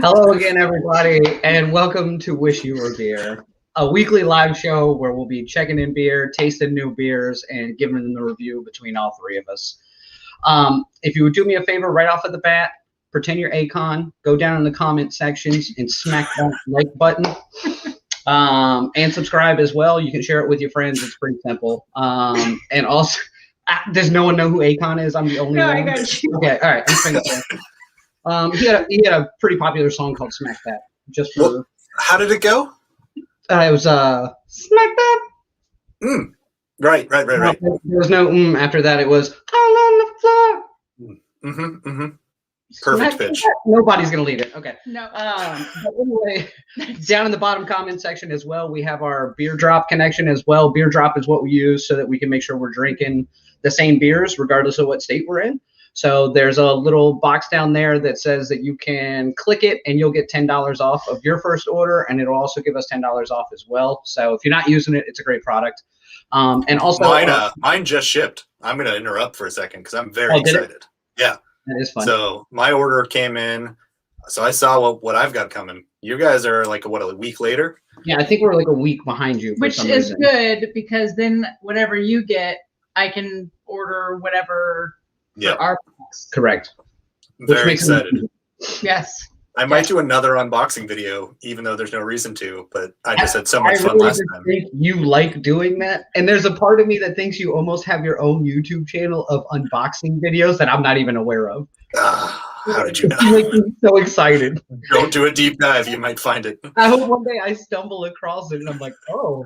Hello again, everybody, and welcome to Wish You Were Beer, a weekly live show where we'll be checking in beer, tasting new beers, and giving them the review between all three of us. If you would do me a favor right off of the bat, pretend you're Akon, go down in the comment sections and smack that like button. And subscribe as well. You can share it with your friends. It's pretty simple. And also, does no one know who Akon is? I'm the only one. I got you. Okay, all right. I'm thinking. He had a pretty popular song called "Smack That." Just for well, how did it go? It was "Smack That." Right. There was no after that. It was "All on the floor." Perfect Smack pitch. that. Nobody's gonna lead it. Okay. No. But anyway, down in the bottom comment section as well, we have our beer drop connection as well. Beer drop is what we use so that we can make sure we're drinking the same beers regardless of what state we're in. So there's a little box down there that says that you can click it and you'll get $10 off of your first order, and it'll also give us $10 off as well. So if you're not using it, it's a great product. And also, mine just shipped. I'm going to interrupt for a second because I'm very excited. Yeah, that is fun. So my order came in. So I saw what I've got coming. You guys are like a week later. Yeah, I think we're like a week behind you. Which is good because then whatever you get, I can order whatever. Yeah, our box. Correct. Very excited. Yes. I might do another unboxing video, even though there's no reason to, but I just had so much fun last time. Think you like doing that, and there's a part of me that thinks you almost have your own YouTube channel of unboxing videos that I'm not even aware of. How did you know? You make me so excited. Don't do a deep dive; you might find it. I hope one day I stumble across it and I'm like, oh.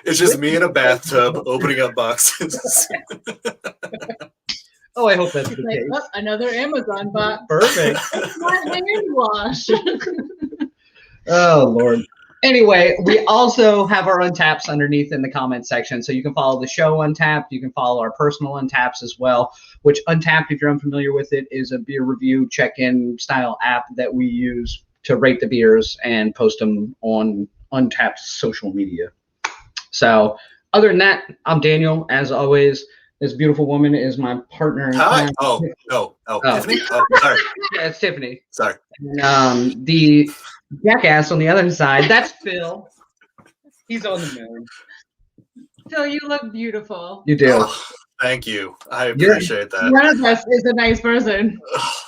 It's just me in a bathtub opening up boxes. Oh, I hope that's the like, case. Oh, another Amazon box. Perfect. My hand wash. Oh, Lord. Anyway, we also have our Untaps underneath in the comment section. So you can follow the show Untapped. You can follow our personal Untaps as well, which Untapped, if you're unfamiliar with it, is a beer review check-in style app that we use to rate the beers and post them on Untapped's social media. So other than that, I'm Daniel, as always. This beautiful woman is my partner in crime. Oh, Tiffany. Oh, sorry. Yeah, it's Tiffany. Sorry. And, the jackass on the other side, that's Phil. He's on the moon. Phil, you look beautiful. You do. Oh, thank you. I appreciate that. One of us is a nice person.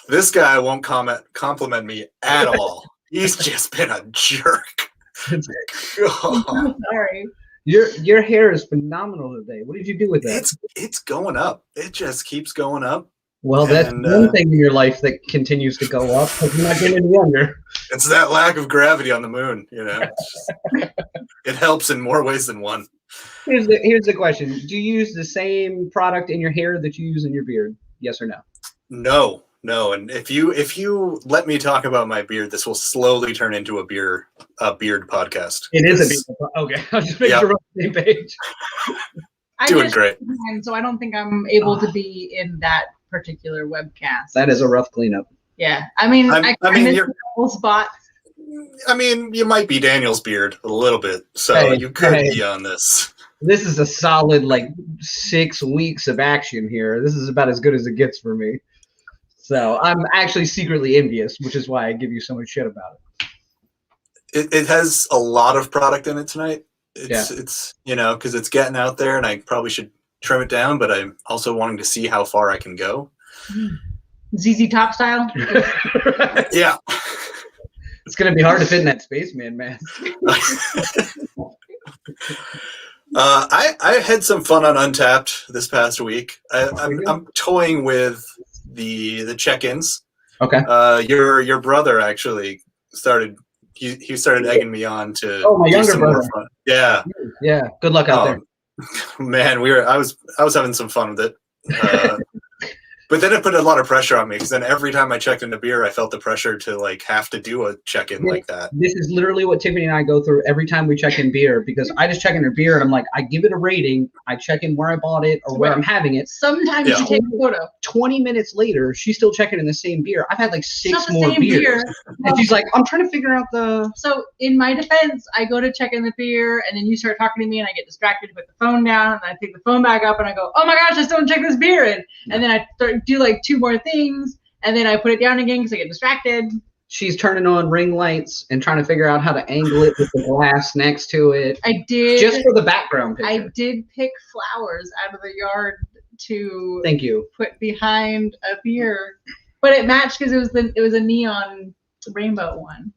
This guy won't compliment me at all. He's just been a jerk. I'm sorry. Your hair is phenomenal today. What did you do with that? It's going up. It just keeps going up. Well, that's one thing in your life that continues to go up because you're not getting any younger. It's that lack of gravity on the moon, you know. It helps in more ways than one. Here's the question. Do you use the same product in your hair that you use in your beard? Yes or no? No. And if you let me talk about my beard, this will slowly turn into a beard podcast. It is a beard. Okay, I'll just make sure we're on the same page. Doing great. So I don't think I'm able to be in that particular webcast. That is a rough cleanup. Yeah, I mean, I missed a couple spots. I mean, you might be Daniel's beard a little bit, so you could be on this. This is a solid 6 weeks of action here. This is about as good as it gets for me. So I'm actually secretly envious, which is why I give you so much shit about it. It has a lot of product in it tonight. It's because it's getting out there, and I probably should trim it down, but I'm also wanting to see how far I can go. ZZ Top style? Yeah. It's going to be hard to fit in that spaceman mask. I had some fun on Untapped this past week. I'm toying with the check-ins. Okay. Your brother actually started. He started egging me on to. Oh, my younger brother. Yeah. Yeah. Good luck out there. Man, I was having some fun with it. But then it put a lot of pressure on me because then every time I checked into beer, I felt the pressure to have to do a check-in like that. This is literally what Tiffany and I go through every time we check in beer because I just check in her beer and I'm like, I give it a rating. I check in where I bought it or where I'm having it. Sometimes you take a photo. 20 minutes later, she's still checking in the same beer. I've had 6 more beers. And she's like, I'm trying to figure out the... So in my defense, I go to check in the beer and then you start talking to me and I get distracted, put the phone down and I pick the phone back up and I go, oh my gosh, I still didn't check this beer in. And then I do 2 more things and then I put it down again because I get distracted. she's turning on ring lights and trying to figure out how to angle it with the glass next to it. I did. Just for the background picture. I did pick flowers out of the yard to Thank you. put behind a beer, but it matched because it was a neon rainbow one.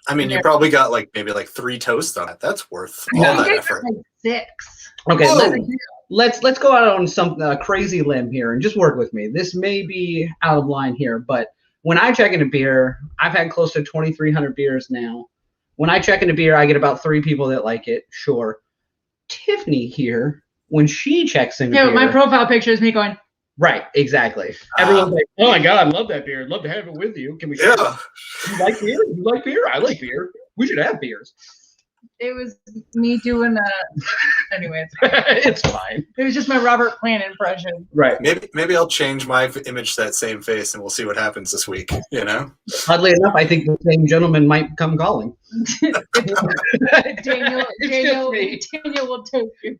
I mean, you probably got maybe 3 toasts on it. That's worth all that effort. Like 6. Okay, let's go out on some crazy limb here and just work with me. This may be out of line here, but when I check in a beer, I've had close to 2,300 beers now. When I check in a beer, I get about 3 people that like it. Sure. Tiffany here, when she checks in a beer, my profile picture is me going. Right, exactly. Everyone's like, "Oh my god, I love that beer. I'd love to have it with you. Can we share it? You like beer? You like beer? I like beer. We should have beers." It was me doing anyway, it's fine. It was just my Robert Plant impression. Right. Maybe I'll change my image to that same face and we'll see what happens this week, you know? Oddly enough, I think the same gentleman might come calling. Daniel will toast you.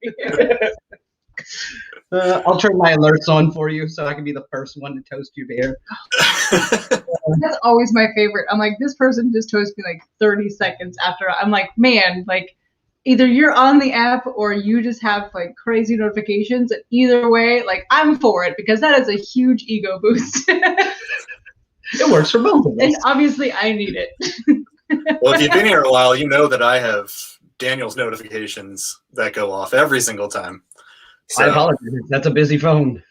I'll turn my alerts on for you so I can be the first one to toast you beer. That's always my favorite. I'm like, this person just toasted me 30 seconds after. I'm like, man, either you're on the app or you just have crazy notifications. Either way, I'm for it because that is a huge ego boost. It works for both of us. And obviously I need it. Well, if you've been here a while, you know that I have Daniel's notifications that go off every single time. So, I apologize. That's a busy phone.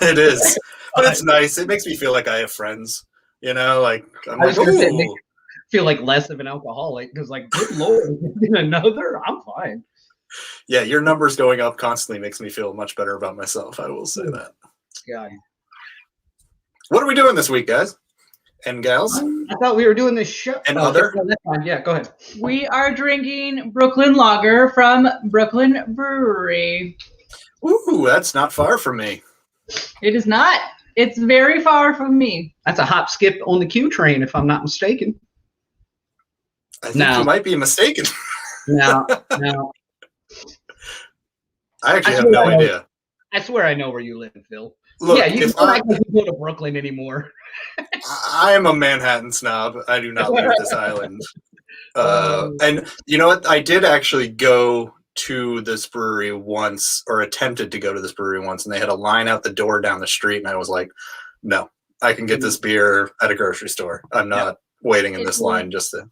It is. But it's nice. It makes me feel like I have friends. You know, I'm I feel like less of an alcoholic because, good Lord, another, I'm fine. Yeah, your numbers going up constantly makes me feel much better about myself. I will say that. God. What are we doing this week, guys and gals? I thought we were doing this show. And other? That's fine. Yeah, go ahead. We are drinking Brooklyn Lager from Brooklyn Brewery. Ooh, that's not far from me. It is not. It's very far from me. That's a hop skip on the Q train, if I'm not mistaken. I think you might be mistaken. No. I actually have no idea. I swear I know where you live, Phil. Look, yeah, you don't like to go to Brooklyn anymore. I am a Manhattan snob. I do not live this island. And you know what? I did actually go to this brewery once, or attempted to go to this brewery once, and they had a line out the door down the street, and I was like, no, I can get this beer at a grocery store. I'm not waiting in this line just to...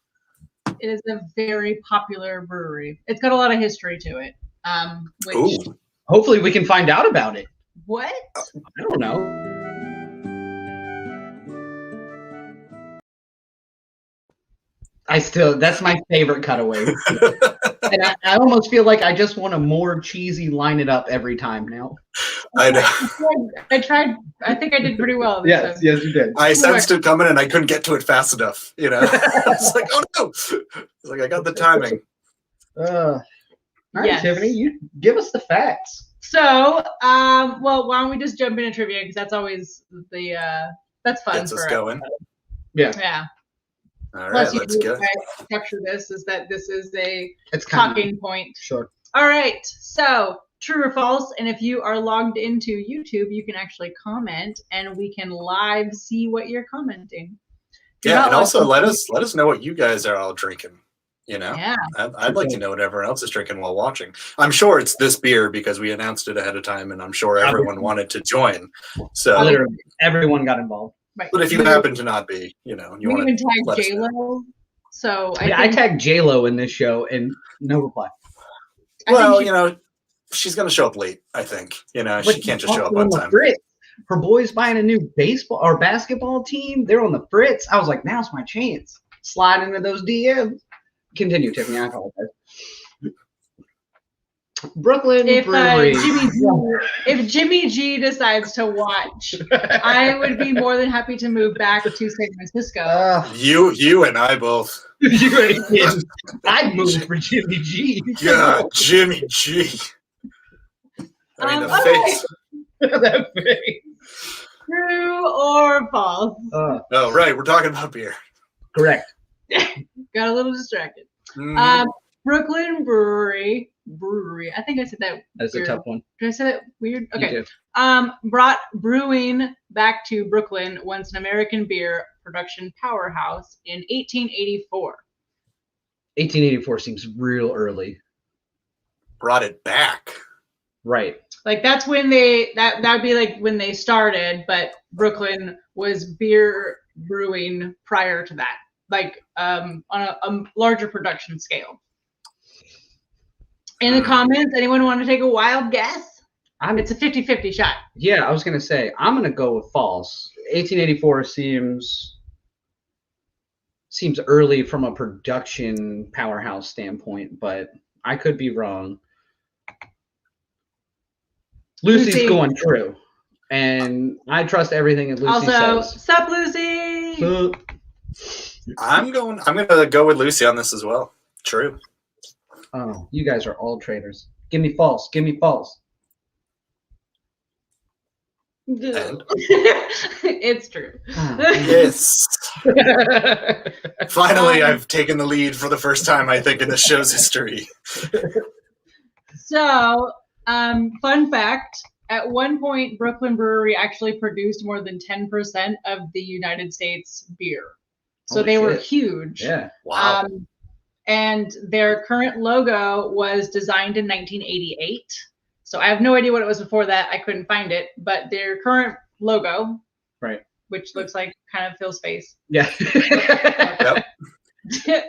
It is a very popular brewery. It's got a lot of history to it. Which... Ooh. Hopefully we can find out about it. What? I don't know. That's my favorite cutaway. And I almost feel like I just want a more cheesy line it up every time now. I know. I tried. I think I did pretty well. Yes, you did. I sensed it coming and I couldn't get to it fast enough. You know, I was like, oh no. It's like I got the timing. All right, Tiffany, you give us the facts. So, well, why don't we just jump into trivia, because that's always that's fun. Gets us going. Yeah. All right, let's go. Capture this is that this is a It's talking point. Sure. All right. So, true or false? And if you are logged into YouTube, you can actually comment, and we can live see what you're commenting. Yeah, and also let us know what you guys are all drinking. You know, yeah, I'd like to know what everyone else is drinking while watching. I'm sure it's this beer because we announced it ahead of time, and I'm sure everyone wanted to join. So literally everyone got involved. Right. But if you happen to not be, you know, you want to tag J-Lo. So I tagged J-Lo in this show, and no reply. Well, you know, she's going to show up late. I think, you know, she can't just show up on time. Her boy's buying a new baseball or basketball team. They're on the fritz. I was like, now's my chance. Slide into those DMs. Continue, Tiffany. I apologize. Brooklyn Brewery. If Jimmy G decides to watch, I would be more than happy to move back to San Francisco. You and I both. I'd move for Jimmy G. Yeah, Jimmy G. I mean, the face. That face. True or false? Oh, right. We're talking about beer. Correct. Got a little distracted. Mm-hmm. Brooklyn Brewery. I think I said that. That's weird. A tough one. Did I say that weird? Okay. Brought brewing back to Brooklyn once an American beer production powerhouse in 1884. 1884 seems real early. Brought it back. Right. Like that's when that'd be like when they started, but Brooklyn was beer brewing prior to that, like on a larger production scale. In the comments, anyone want to take a wild guess? It's a 50-50 shot. Yeah, I was going to say, I'm going to go with false. 1884 seems early from a production powerhouse standpoint, but I could be wrong. Lucy's Lucy. going true, and I trust everything that Lucy says. Sup, Lucy? Sup. I'm gonna go with Lucy on this as well. True. Oh, you guys are all traitors. Give me false. Give me false. It's true. Yes. Finally, I've taken the lead for the first time, I think, in the show's history. So, fun fact, at one point, Brooklyn Brewery actually produced more than 10% of the United States beer. So Holy they were shit. huge. Yeah. Wow. And their current logo was designed in 1988. So I have no idea what it was before that. I couldn't find it. But their current logo, Right, which looks like kind of Phil's face. Yeah. Yep. So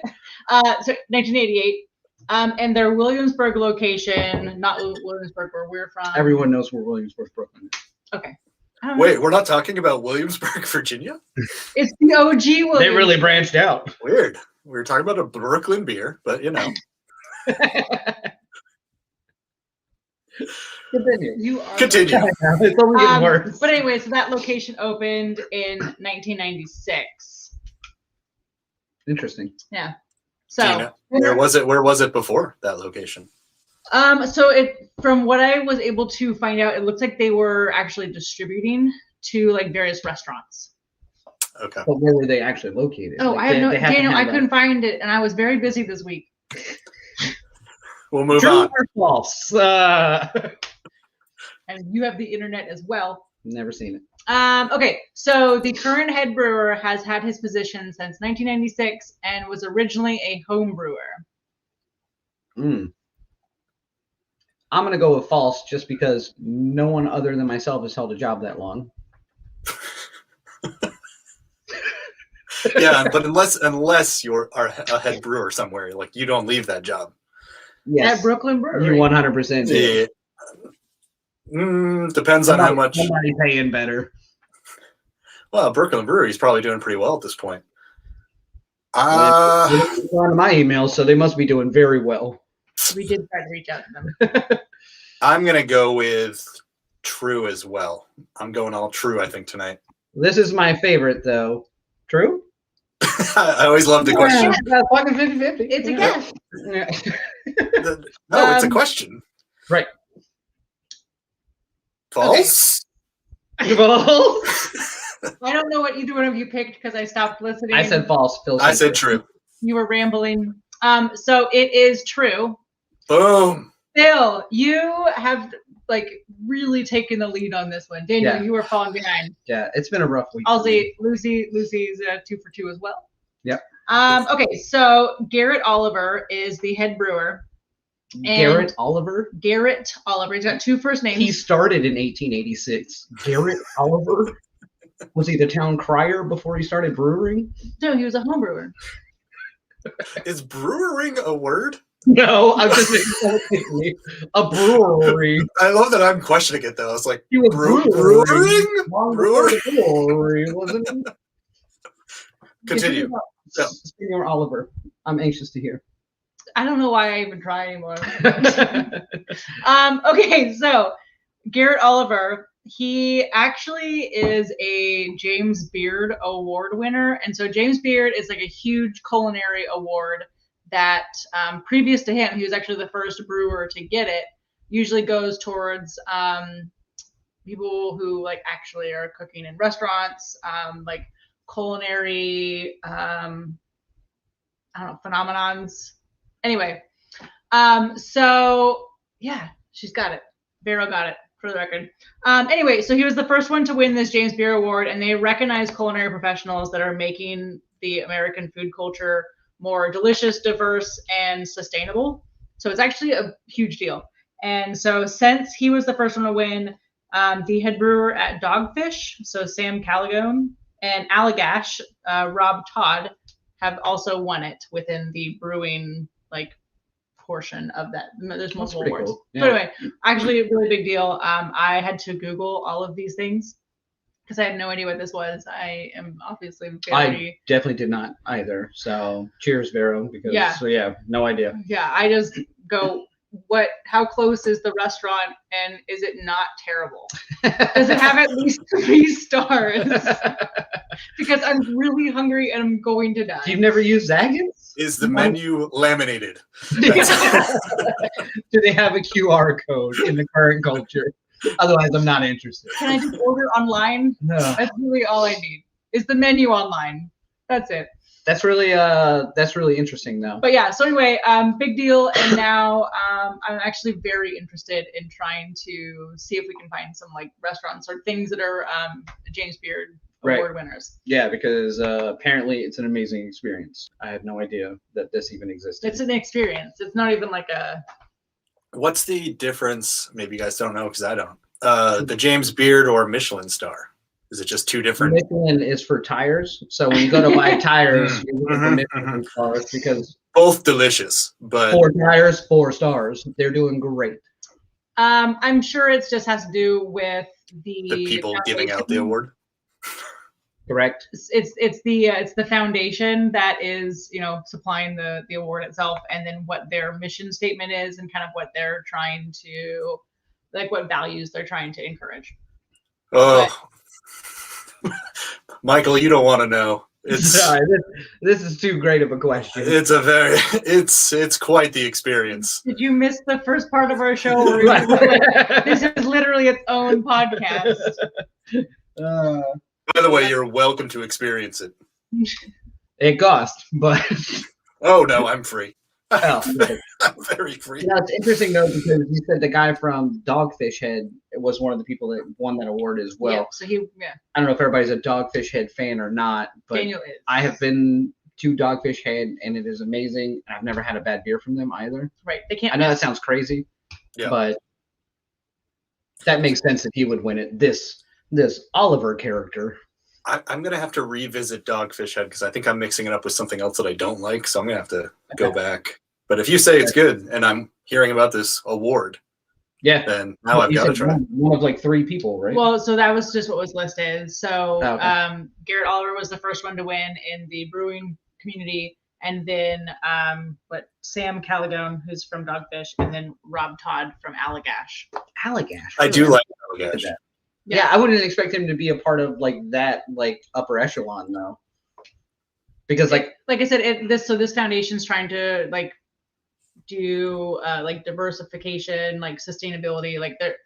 1988. And their Williamsburg location, not Williamsburg, where we're from. Everyone knows where Williamsburg, Brooklyn is. Okay. Wait, we're not talking about Williamsburg, Virginia? It's the OG Williamsburg. They really branched out. Weird. We were talking about a Brooklyn beer, but you know. Continue. You are Continue. It's only getting worse. But anyway, so that location opened in 1996. Interesting. Yeah. Do you So know- where was it before that location? so from what I was able to find out, it looks like they were actually distributing to like various restaurants. Okay. But where were they actually located? Oh, Like, I have no, they had to Daniel, I have couldn't find it, and I was very busy this week. We'll move True on. or false? And you have the internet as well. Never seen it. Okay, so the current head brewer has had his position since 1996 and was originally a home brewer. I'm going to go with false just because no one other than myself has held a job that long. Yeah, but unless you're a head brewer somewhere, like you don't leave that job. Yes. At Brooklyn Brewery. You 100% do. Depends on how much. Somebody paying better. Well, Brooklyn Brewery is probably doing pretty well at this point. On my emails, so they must be doing very well. We did try to reach out to them. I'm gonna go with true as well. I'm going all true, I think, tonight. This is my favorite, though. True? I always love the question. Yeah, fucking 50-50. It's a guess. Yeah. No, it's a question. Right. False? False? I don't know what either one of you picked because I stopped listening. I said false. Phil I said true. You were rambling. So it is true. Boom. Phil, you have like really taken the lead on this one. Daniel, Yeah. you were falling behind. Yeah, it's been a rough week. I'll say Lucy's 2 for 2 as well. Yep. Okay, so Garrett Oliver is the head brewer. Garrett Oliver? Garrett Oliver. He's got 2 first names. He started in 1886. Garrett Oliver? Was he the town crier before he started brewing? No, he was a home brewer. Is brewing a word? No, I'm just saying a brewery. I love that I'm questioning it though. It's like He was brewing? Brewery, wasn't he? Continue. Yeah. Speaking of Oliver, I'm anxious to hear. I don't know why I even try anymore. Okay, so Garrett Oliver, he actually is a James Beard Award winner. And so James Beard is like a huge culinary award that previous to him, he was actually the first brewer to get it, usually goes towards people who like actually are cooking in restaurants, like culinary, I don't know, phenomenons. Anyway, so yeah, she's got it. Vero got it. for the record. Anyway, so he was the first one to win this James Beard Award, and they recognize culinary professionals that are making the American food culture more delicious, diverse, and sustainable. So it's actually a huge deal. And so since he was the first one to win, the head brewer at Dogfish, so Sam Calagone, and Allagash, Rob Todd, have also won it within the brewing portion of that. There's multiple awards. Cool. Yeah. But anyway, actually a really big deal. I had to Google all of these things because I had no idea what this was. I am obviously I definitely did not either. So cheers, Vero, because no idea. Yeah, I just go, how close is the restaurant and is it not terrible? Does it have at least 3 stars? Because I'm really hungry and I'm going to die. You've never used Zagat's? Is the menu laminated? Do they have a QR code in the current culture? Otherwise, I'm not interested. Can I just order online? No. That's really all I need. Is the menu online? That's it. That's really interesting, though. But yeah, so anyway, big deal, and now I'm actually very interested in trying to see if we can find some restaurants or things that are James Beard Award winners. Yeah, because apparently it's an amazing experience. I had no idea that this even existed. It's an experience. It's not even like a. What's the difference? Maybe you guys don't know because I don't. The James Beard or Michelin star. Is it just 2 different? Michelin is for tires. So when you go to buy tires, you look for Michelin stars because both delicious, but 4 tires, 4 stars. They're doing great. I'm sure it just has to do with the people giving out the award. Correct. It's the foundation that is supplying the award itself, and then what their mission statement is, and kind of what they're trying to what values they're trying to encourage. Oh. Michael, you don't want to know. Sorry, this is too great of a question. It's quite the experience. Did you miss the first part of our show? Where this is literally its own podcast. By the way, you're welcome to experience it. It costs, but oh no, I'm free. Oh, I'm very free. Now, it's interesting though because you said the guy from Dogfish Head was one of the people that won that award as well. Yeah, so I don't know if everybody's a Dogfish Head fan or not, but Daniel is. I have been to Dogfish Head and it is amazing. I've never had a bad beer from them either. Right, they can't. I know that sounds crazy, but that makes sense that he would win it. This Oliver character. I'm going to have to revisit Dogfish Head because I think I'm mixing it up with something else that I don't like. So I'm going to have to go back. But if you say it's good and I'm hearing about this award, then now I've got to try. One of 3 people, right? Well, so that was just what was listed. So Garrett Oliver was the first one to win in the brewing community. And then Sam Calagone, who's from Dogfish, and then Rob Todd from Allagash. Allagash. I do like Allagash. Yeah, I wouldn't expect him to be a part of that upper echelon though, because like I said, this foundation's trying to do diversification, sustainability,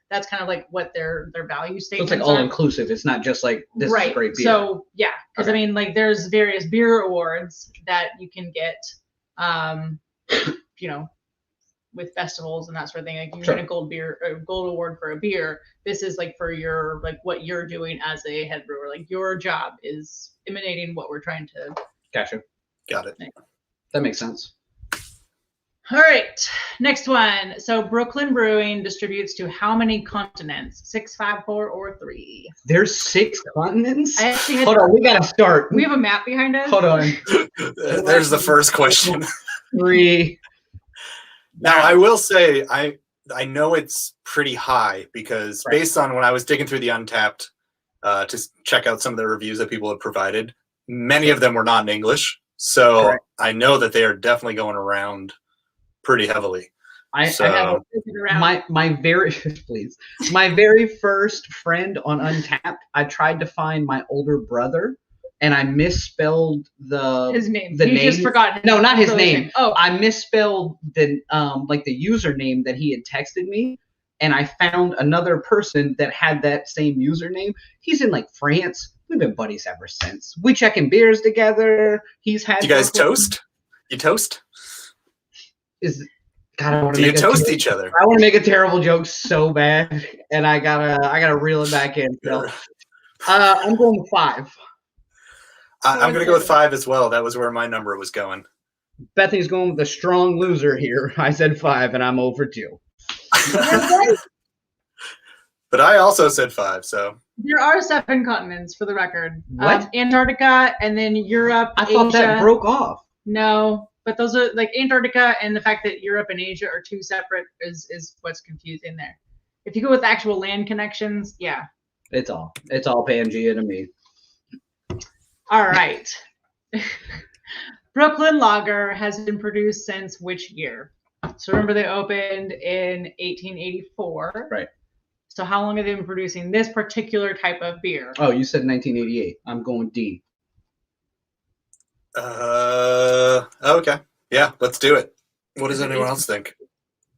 that's kind of what their value statements. So it's all inclusive. It's not just this is great beer. So yeah, because I mean there's various beer awards that you can get, with festivals and that sort of thing. You get a gold award for a beer. This is for your what you're doing as a head brewer. Your job is emanating what we're trying to. Gotcha. Got it. That makes sense. All right, next one. So Brooklyn Brewing distributes to how many continents? 6, 5, 4, or 3? There's 6 continents? I actually Hold on, we gotta start. We have a map behind us. Hold on. There's the first question. 3. Now, I will say, I know it's pretty high because based on when I was digging through the Untapped to check out some of the reviews that people have provided, many of them were not in English. So I know that they are definitely going around pretty heavily. I have my very first friend on Untapped. I tried to find my older brother, and I misspelled his name. The you name. Just forgot. No, not his name. Oh, I misspelled the the username that he had texted me, and I found another person that had that same username. He's in France. We've been buddies ever since. We checking beers together. He's had. Do you guys toast? You toast? God, I want Do to you make toast each other? I want to make a terrible joke so bad, and I gotta reel it back in. So, I'm going with 5. I'm going to go with 5 as well. That was where my number was going. Bethany's going with the strong loser here. I said 5, and I'm over 2. But I also said 5, so. There are 7 continents, for the record. What? Antarctica, and then Europe, I thought Asia. that broke off. No, but those are like Antarctica, and the fact that Europe and Asia are 2 separate is what's confusing there. If you go with actual land connections, yeah. It's all Pangea to me. All right. Brooklyn Lager has been produced since which year? So remember they opened in 1884. Right. So how long have they been producing this particular type of beer? Oh, you said 1988. I'm going D. Okay. Yeah, let's do it. What does anyone else think?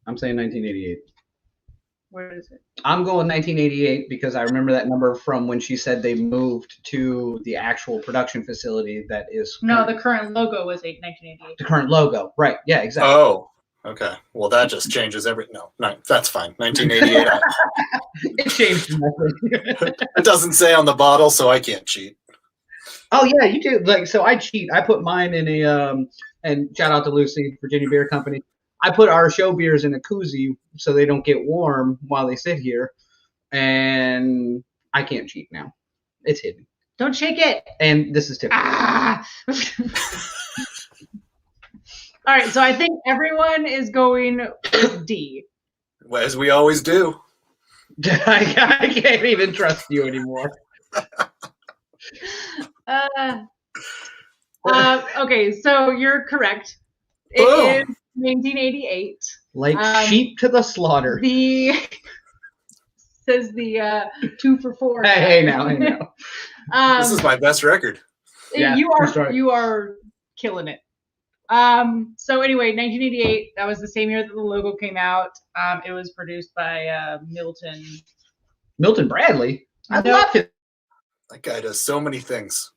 I'm saying 1988. Where is it? I'm going 1988 because I remember that number from when she said they moved to the actual production facility that is. No, the current logo was 1988. The current logo. Right. Yeah, exactly. Oh, okay. Well, that just changes everything. No, that's fine. 1988. It changed nothing. It doesn't say on the bottle, so I can't cheat. Oh yeah, you do. Like, so I cheat. I put mine in a and shout out to Lucy, Virginia Beer Company. I put our show beers in a koozie so they don't get warm while they sit here, and I can't cheat now. It's hidden. Don't shake it. And this is typical. Ah! All right, so I think everyone is going with D. As we always do. I can't even trust you anymore. Okay, so you're correct. It Boom. is 1988. Like sheep to the slaughter. Says the 2 for 4. Hey now. This is my best record. Yeah, you are killing it. So anyway, 1988. That was the same year that the logo came out. It was produced by Milton Bradley. I love it. That guy does so many things.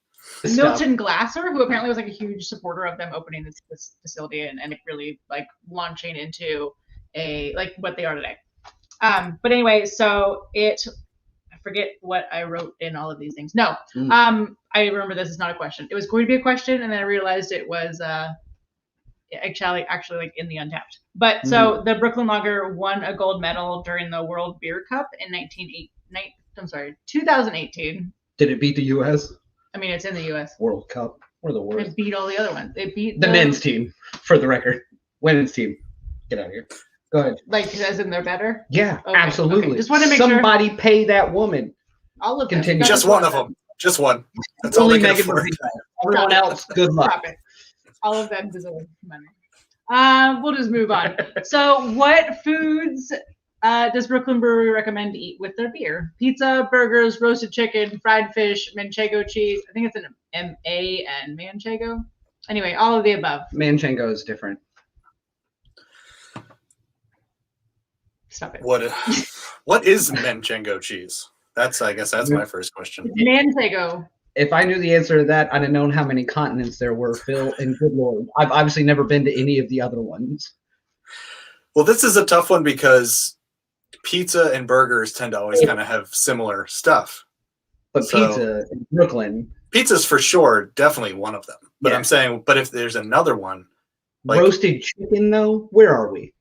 Milton Glasser, who apparently was like a huge supporter of them opening this facility and really like launching into a like what they are today. But anyway, so I forget what I wrote in all of these things. No, I remember this is not a question. It was going to be a question, and then I realized it was actually like in the Untapped. But so the Brooklyn Lager won a gold medal during the World Beer Cup in 2018. Did it beat the U.S.? I mean, it's in the U.S. World Cup. We're the worst. It beat all the other ones. It beat the men's team, for the record. Women's team. Get out of here. Go ahead. Like, as in they're better? Yeah, okay, absolutely. Okay. Just want to make Somebody pay that woman. All of them. Continue. Just one of them. Just one. That's only all they can Megan afford. Everyone else, good luck. Stop it. All of them deserve money. We'll just move on. So, what foods does Brooklyn Brewery recommend to eat with their beer? Pizza, burgers, roasted chicken, fried fish, manchego cheese. I think it's an M-A and manchego. Anyway, all of the above. Manchego is different. Stop it. What is manchego cheese? I guess that's my first question. Manchego. If I knew the answer to that, I'd have known how many continents there were, Phil, and good Lord. I've obviously never been to any of the other ones. Well, this is a tough one because pizza and burgers tend to always kind of have similar stuff. But pizza in Brooklyn. Pizza's for sure, definitely one of them. But Yeah. I'm saying, but if there's another one. Like, roasted chicken, though? Where are we?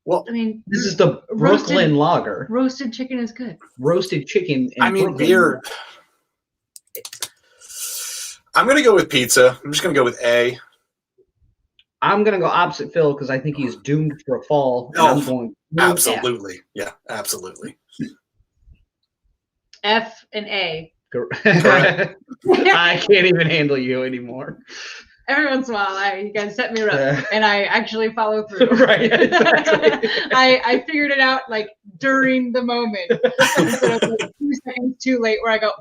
Well, I mean, this is the Brooklyn Lager. Roasted chicken is good. Roasted chicken. In Brooklyn. beer. I'm going to go with pizza. I'm just going to go with A. I'm going to go opposite Phil because I think he's doomed for a fall. And I'm going absolutely. Yeah, absolutely. F and A. I can't even handle you anymore. Every once in a while, you guys set me up, and I actually follow through. Right, exactly. I figured it out like during the moment, instead of like 2 seconds too late, where I go.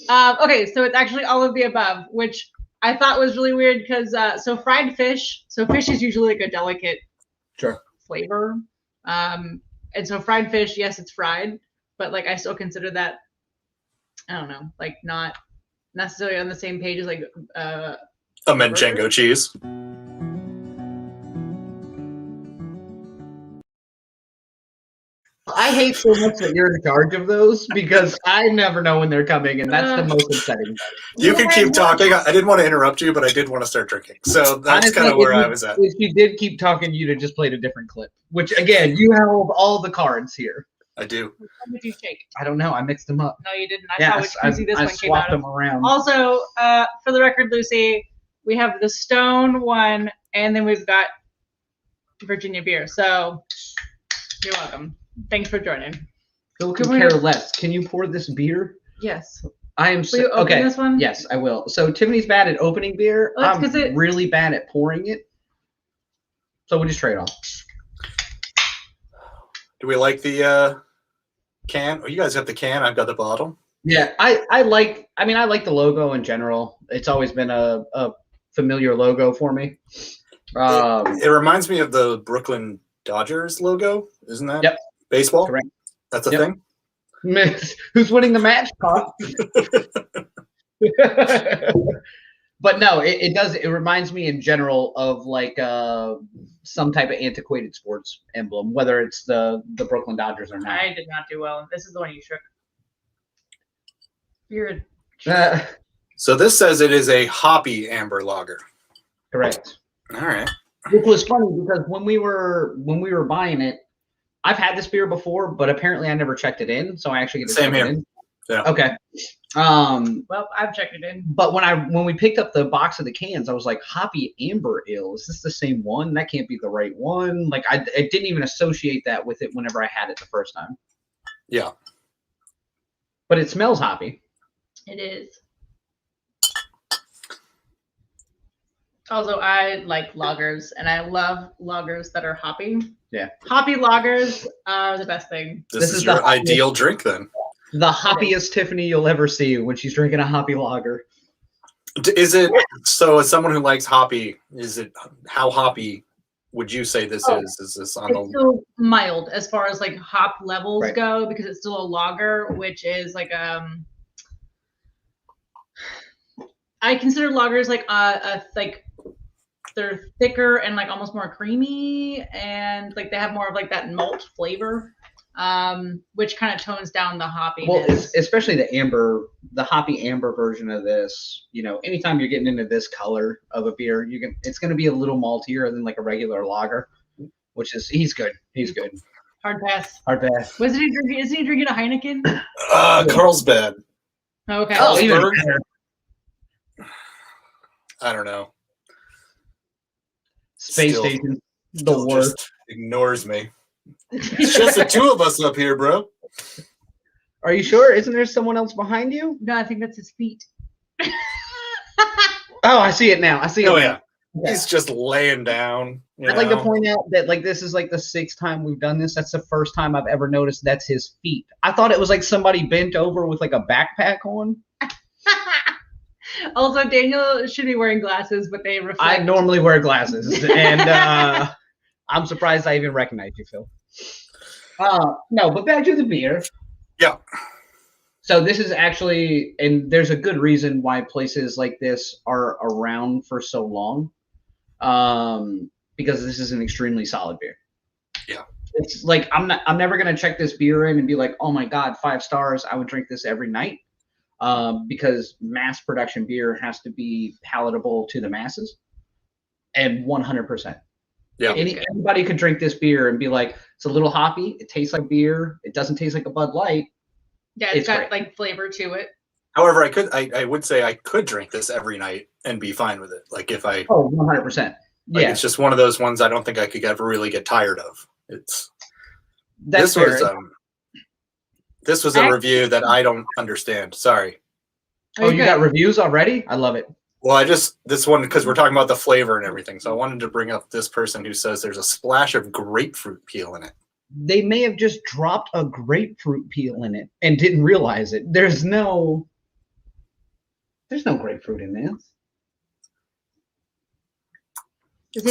Oh. Okay, so it's actually all of the above, which I thought was really weird because so fried fish. So fish is usually like a delicate flavor, and so fried fish, yes, it's fried, but like I still consider that, I don't know, like not necessarily on the same page as like a manchego cheese. I hate so much that you're in charge of those because I never know when they're coming, and that's the most upsetting. You can keep talking. I didn't want to interrupt you, but I did want to start drinking. So that's kind of where I was at. If you did keep talking, you'd have just played a different clip. Which, again, you held all the cards here. I do. Which one did you take? I don't know. I mixed them up. No, you didn't. I saw which koozie this one came out swapped of. them around. Also, for the record, Lucy, we have the Stone one, and then we've got Virginia beer. So you're welcome. Thanks for joining. Phil can care less. Can you pour this beer? Yes. I am Will you open this one? Yes, I will. So Tiffany's bad at opening beer. Well, I'm really bad at pouring it. So we'll just trade off. Do we like the can? Oh, you guys have the can. I've got the bottle. Yeah, I like the logo in general. It's always been a familiar logo for me. It reminds me of the Brooklyn Dodgers logo, isn't that? Yep. Baseball? Correct. That's a thing? Who's winning the match, Pop? But no, it does. It reminds me in general of like some type of antiquated sports emblem, whether it's the Brooklyn Dodgers or not. I did not do well. This is the one you shook. You're So this says it is a hoppy amber lager. Correct. All right. Which was funny because when we were buying it, I've had this beer before, but apparently I never checked it in, so I actually get to check it in. Yeah. Okay. Well, I've checked it in. But when we picked up the box of the cans, I was like, hoppy amber ale. Is this the same one? That can't be the right one. Like I didn't even associate that with it whenever I had it the first time. Yeah. But it smells hoppy. It is. Also, I like lagers, and I love lagers that are hoppy. Yeah. Hoppy lagers are the best thing. This is your ideal drink, then. The hoppiest Tiffany you'll ever see when she's drinking a hoppy lager. Is it, so as someone who likes hoppy, how hoppy would you say this is? Is this on It's still mild as far as like hop levels go, because it's still a lager, which is like I consider lagers like they're thicker and like almost more creamy, and like they have more of like that malt flavor, which kind of tones down the hoppiness. Well, especially the hoppy amber version of this. You know, anytime you're getting into this color of a beer, it's going to be a little maltier than like a regular lager, which is he's good. Hard pass. Was he drinking? Isn't he drinking a Heineken? Carlsbad. Okay. Oh, even better. I don't know. Space Station, the worst. Just ignores me. It's just the two of us up here, bro. Are you sure? Isn't there someone else behind you? No, I think that's his feet. Oh, I see it now. Oh, yeah. He's just laying down. I'd like to point out that like this is like the 6th time we've done this. That's the first time I've ever noticed that's his feet. I thought it was like somebody bent over with like a backpack on. Also, Daniel should be wearing glasses, but they reflect. I normally wear glasses, and I'm surprised I even recognize you, Phil. No, but back to the beer. Yeah. So this is actually, and there's a good reason why places like this are around for so long, because this is an extremely solid beer. Yeah. It's like I'm never gonna check this beer in and be like, oh my god, 5 stars. I would drink this every night. Because mass production beer has to be palatable to the masses, and 100%. Yeah. Anybody could drink this beer and be like, it's a little hoppy. It tastes like beer. It doesn't taste like a Bud Light. Yeah, it's got like flavor to it. However, I would say I could drink this every night and be fine with it. Like if I 100%. Yeah. It's just one of those ones I don't think I could ever really get tired of. This was a review that I don't understand. Sorry. Oh, you got reviews already? I love it. Well, this one, because we're talking about the flavor and everything. So I wanted to bring up this person who says there's a splash of grapefruit peel in it. They may have just dropped a grapefruit peel in it and didn't realize it. There's no grapefruit in this.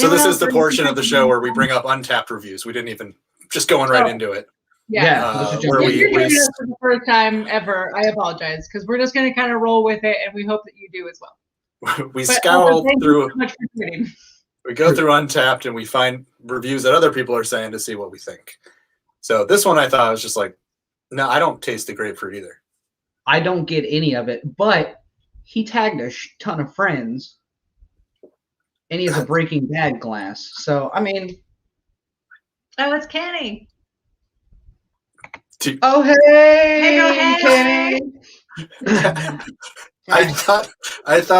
So this is the portion of the show where we bring up Untapped reviews. We didn't even just going right into it. Yeah. If you're doing this for the first time ever, I apologize, because we're just going to kind of roll with it, and we hope that you do as well. We scour through. We go through Untapped, and we find reviews that other people are saying to see what we think. So this one I thought I was just like, no, I don't taste the grapefruit either. I don't get any of it, but he tagged a ton of friends, and he has a Breaking Bad glass. So, I mean... Oh, it's Kenny. Oh, hey, Kenny. I thought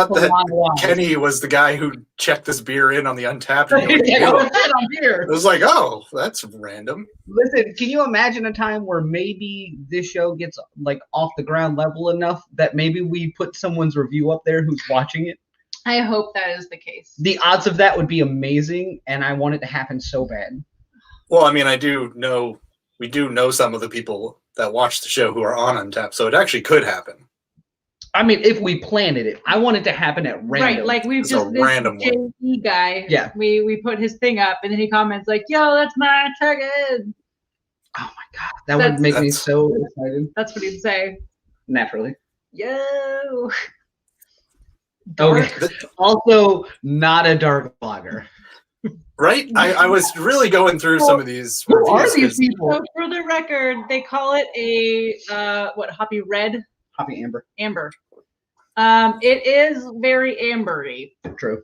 that Kenny was the guy who checked this beer in on the Untapped. It was like, oh, that's random. Listen, can you imagine a time where maybe this show gets like off the ground level enough that maybe we put someone's review up there who's watching it? I hope that is the case. The odds of that would be amazing, and I want it to happen so bad. Well, I mean, we do know some of the people that watch the show who are on Untapped, so it actually could happen. I mean, if we planted it, I want it to happen at random. Right, like we've just this random JE guy. Yeah, we put his thing up, and then he comments like, "Yo, that's my chicken." Oh my god, that would make me so excited. That's what he'd say. Naturally. Yo. Okay. Also, not a dark lager. Right? I was really going through some of these. Who are these people? So for the record, they call it a hoppy red? Hoppy amber. Amber. It is very ambery. True.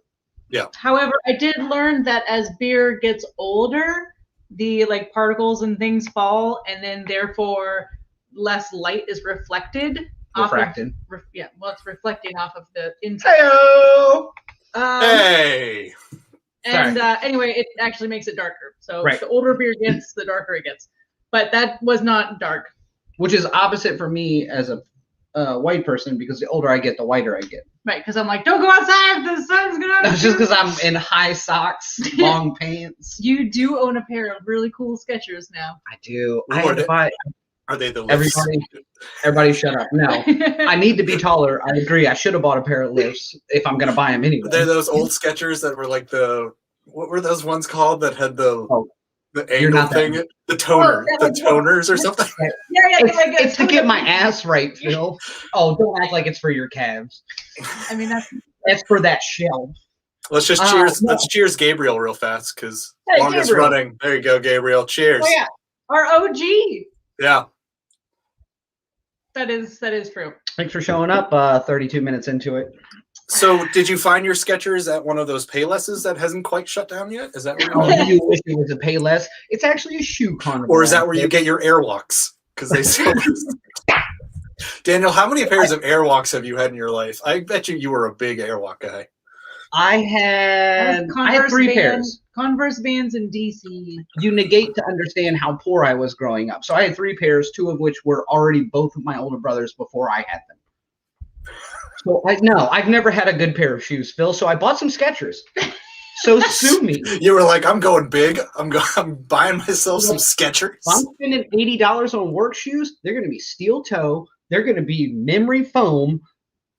Yeah. However, I did learn that as beer gets older, the like particles and things fall, and then therefore less light is reflected. Refracted. It's reflecting off of the inside. Hey-o! Hey. And anyway, it actually makes it darker. So right. The older beer gets, the darker it gets. But that was not dark. Which is opposite for me as a white person, because the older I get, the whiter I get. Right, because I'm like, don't go outside, the sun's gonna... That's just because I'm in high socks, long pants. You do own a pair of really cool Skechers now. I do. Ooh, I had to buy... Are they the lifts? Everybody shut up. No. I need to be taller. I agree. I should have bought a pair of lifts if I'm going to buy them anyway. They're those old Skechers that were like what were those ones called that had the angle thing? The toner. The toners or something? Yeah. It's to get my ass right, Phil. Oh, don't act like it's for your calves. I mean, that's for that shell. Let's just cheers. No. Let's cheers Gabriel real fast, because longest Gabriel. Running. There you go, Gabriel. Cheers. Oh, yeah. Our OG. Yeah. That is true. Thanks for showing up 32 minutes into it. So did you find your Skechers at one of those Paylesses that hasn't quite shut down yet? Is that where you wish it was a Payless? It's actually a shoe carnival. Or is that where you get your Airwalks? Because they still... Daniel, how many pairs of Airwalks have you had in your life? I bet you were a big Airwalk guy. I had 3 pairs. Converse Vans in DC. You negate to understand how poor I was growing up. So I had 3 pairs, 2 of which were already both of my older brothers before I had them. So I've never had a good pair of shoes, Phil. So I bought some Skechers. So sue me. You were like, I'm going big. I'm buying myself some Skechers. If I'm spending $80 on work shoes, they're going to be steel toe. They're going to be memory foam.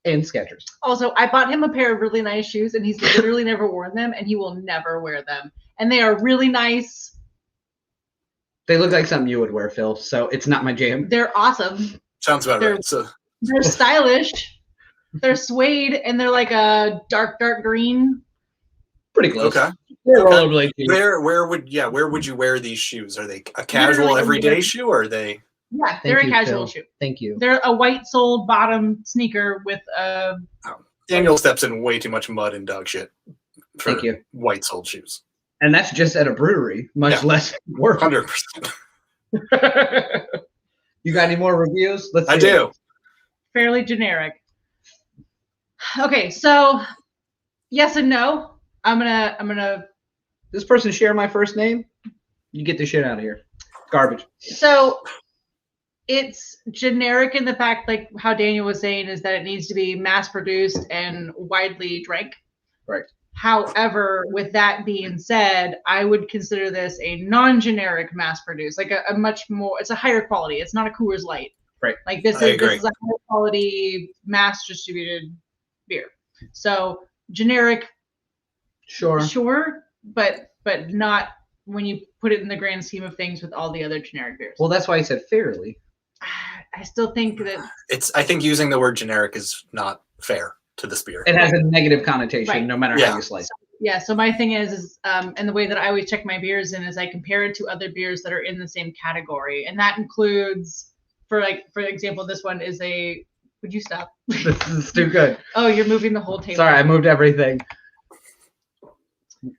And Skechers. Also, I bought him a pair of really nice shoes, and he's literally never worn them, and he will never wear them. And they are really nice. They look like something you would wear, Phil, so it's not my jam. They're awesome. Sounds about right. So they're stylish. They're suede, and they're like a dark green. Pretty close. Okay. Where would you wear these shoes? Are they a casual everyday shoe, or are they? Yeah, they're a casual shoe. Thank you. They're a white soled bottom sneaker with a... Daniel steps in way too much mud and dog shit for Thank you. White soled shoes. And that's just at a brewery, much less work. 100%. You got any more reviews? I do. Fairly generic. Okay, so yes and no. I'm gonna. This person share my first name? You get the shit out of here. Garbage. So it's generic in the fact, like how Daniel was saying, is that it needs to be mass produced and widely drank. Right. However, with that being said, I would consider this a non-generic mass produced, like a much more, it's a higher quality. It's not a Coors Light. Right. Like this is a high quality mass distributed beer. So generic. Sure. But not when you put it in the grand scheme of things with all the other generic beers. Well, that's why I said fairly. I still think that I think using the word generic is not fair to this beer. It has a negative connotation, no matter how you slice it. Yeah, so my thing is and the way that I always check my beers in is I compare it to other beers that are in the same category. And that includes, for example, this one is a, would you stop? This is too good. Oh, you're moving the whole table. Sorry, I moved everything.